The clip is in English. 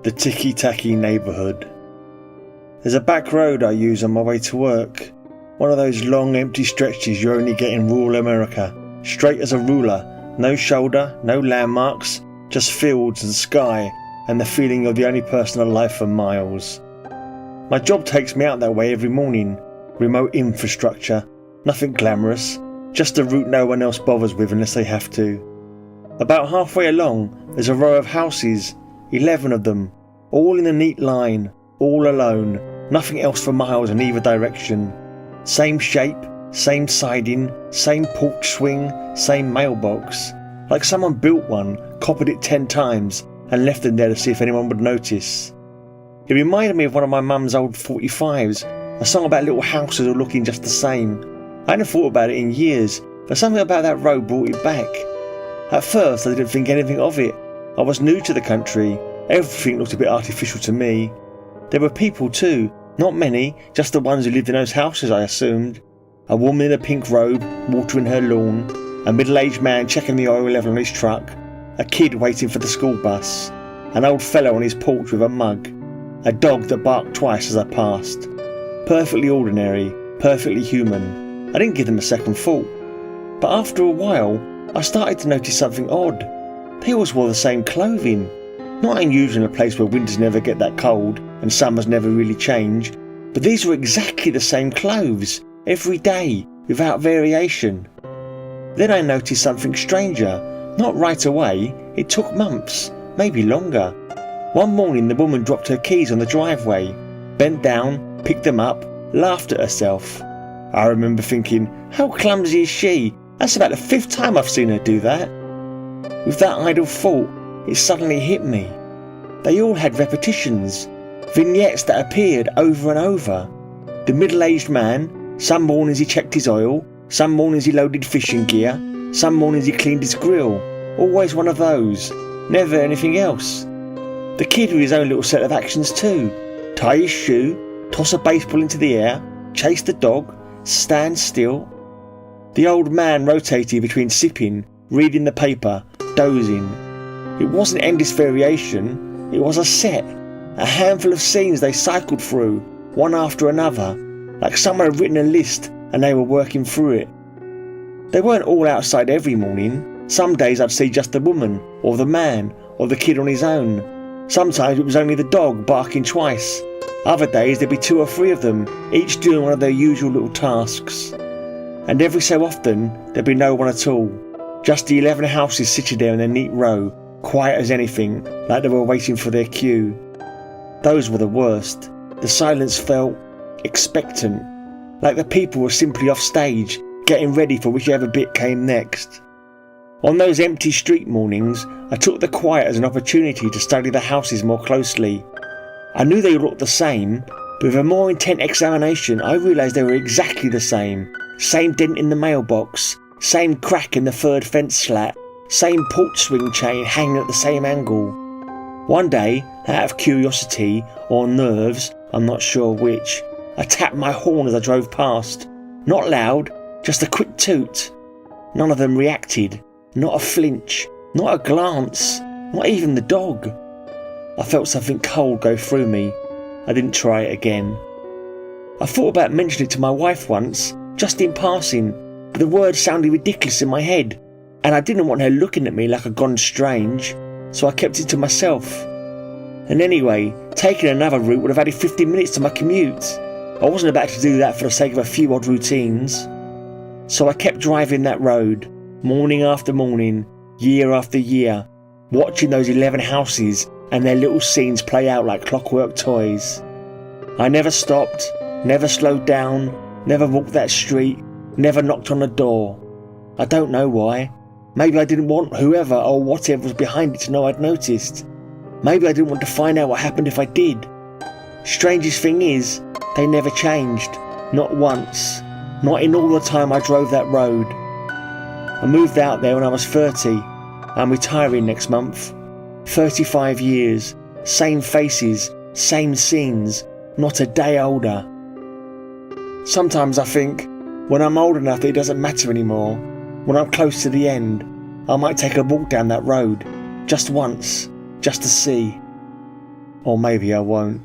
The Ticky Tacky Neighbourhood. There's a back road I use on my way to work. One of those long empty stretches you only get in rural America. Straight as a ruler, no shoulder, no landmarks, just fields and sky and the feeling of the only person alive for miles. My job takes me out that way every morning. Remote infrastructure, nothing glamorous, just a route no one else bothers with unless they have to. About halfway along, there's a row of houses, 11 of them, all in a neat line, all alone, nothing else for miles in either direction. Same shape, same siding, same porch swing, same mailbox. Like someone built one, copied it 10 times, and left them there to see if anyone would notice. It reminded me of one of my mum's old 45s, a song about little houses all looking just the same. I hadn't thought about it in years, but something about that road brought it back. At first I didn't think anything of it. I was new to the country, everything looked a bit artificial to me. There were people too, not many, just the ones who lived in those houses I assumed. A woman in a pink robe, watering her lawn, a middle-aged man checking the oil level on his truck, a kid waiting for the school bus, an old fellow on his porch with a mug, a dog that barked twice as I passed. Perfectly ordinary, perfectly human. I didn't give them a second thought. But after a while, I started to notice something odd. They always wore the same clothing. Not unusual in a place where winters never get that cold and summers never really change, but these were exactly the same clothes, every day, without variation. Then I noticed something stranger. Not right away, it took months, maybe longer. One morning the woman dropped her keys on the driveway, bent down, picked them up, laughed at herself. I remember thinking, how clumsy is she? That's about the 5th time I've seen her do that. With that idle thought, it suddenly hit me. They all had repetitions, vignettes that appeared over and over. The middle-aged man, some mornings he checked his oil, some mornings he loaded fishing gear, some mornings he cleaned his grill. Always one of those, never anything else. The kid with his own little set of actions too. Tie his shoe, toss a baseball into the air, chase the dog, stand still. The old man rotated between sipping, reading the paper, dozing. It wasn't endless variation, it was a set, a handful of scenes they cycled through, one after another, like someone had written a list and they were working through it. They weren't all outside every morning. Some days I'd see just the woman, or the man, or the kid on his own. Sometimes it was only the dog barking twice. Other days there'd be 2 or 3 of them, each doing one of their usual little tasks. And every so often there'd be no one at all. Just the 11 houses sitting there in a neat row, quiet as anything, like they were waiting for their cue. Those were the worst. The silence felt expectant, like the people were simply off stage, getting ready for whichever bit came next. On those empty street mornings, I took the quiet as an opportunity to study the houses more closely. I knew they looked the same, but with a more intent examination I realised they were exactly the same. Same dent in the mailbox, same crack in the 3rd fence slat, same porch swing chain hanging at the same angle. One day, out of curiosity, or nerves, I'm not sure which, I tapped my horn as I drove past. Not loud, just a quick toot. None of them reacted. Not a flinch, not a glance, not even the dog. I felt something cold go through me. I didn't try it again. I thought about mentioning it to my wife once, just in passing, but the words sounded ridiculous in my head, and I didn't want her looking at me like I'd gone strange, so I kept it to myself. And anyway, taking another route would have added 15 minutes to my commute. I wasn't about to do that for the sake of a few odd routines. So I kept driving that road, morning after morning, year after year, watching those 11 houses and their little scenes play out like clockwork toys. I never stopped, never slowed down, never walked that street, never knocked on a door. I don't know why. Maybe I didn't want whoever or whatever was behind it to know I'd noticed. Maybe I didn't want to find out what happened if I did. Strangest thing is, they never changed. Not once. Not in all the time I drove that road. I moved out there when I was 30. I'm retiring next month. 35 years, same faces, same scenes, not a day older. Sometimes I think, when I'm old enough that it doesn't matter anymore, when I'm close to the end, I might take a walk down that road, just once, just to see. Or maybe I won't.